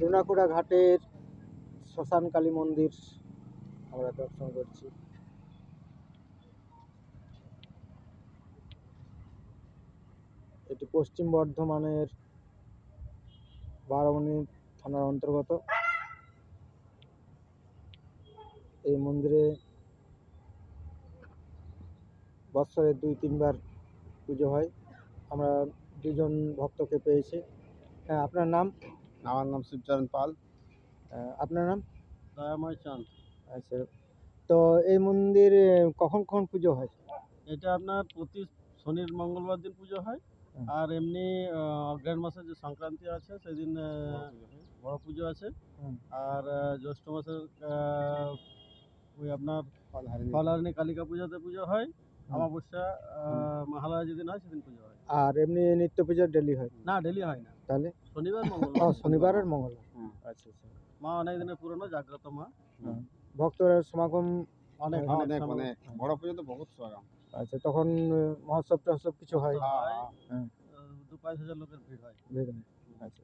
জোনাকুড়া ঘাটের শ্মশান কালী মন্দির আমরা দর্শন করছি। এটি পশ্চিম বর্ধমানের বারাবণী থানার অন্তর্গত। এই মন্দিরে বৎসরে 2-3 বার পুজো হয়। আমরা 2জন ভক্তকে পেয়েছি। হ্যাঁ, আপনার নাম? আমার নাম শিবচরণ পাল। আপনার নাম? দয়াময় চাঁদ। আচ্ছা, তো এই মন্দিরে কখন কখন পুজো হয়? এটা আপনার প্রতি শনির মঙ্গলবার দিন পুজো হয়। আর এমনি অগ্রহায়ণ মাসে যে সংক্রান্তি আছে সেদিন বড় পুজো আছে। আর জ্যৈষ্ঠ মাসের ওই আপনার ফলহারিণী কালিকা পূজাতে পুজো হয়। অমাবস্যা মহালয়া যেদিন হয় সেদিন পুজো হয়। আর এমনি নিত্য পুজো ডেলি হয়? না, ডেলি হয় না। তাহলে শনিবার মঙ্গলবার। শনিবার আর মঙ্গলবার। আচ্ছা আচ্ছা। মা অনেক দিনের পুরনো জাগ্রত মা। ভক্তরা সমাগম অনেক বড় পুজো তো বহুত সমাগম। আচ্ছা, তখন মহোৎসব টহোৎসব কিছু হয়? 2-5 হাজার লোকের ভিড় হয়। আচ্ছা আচ্ছা।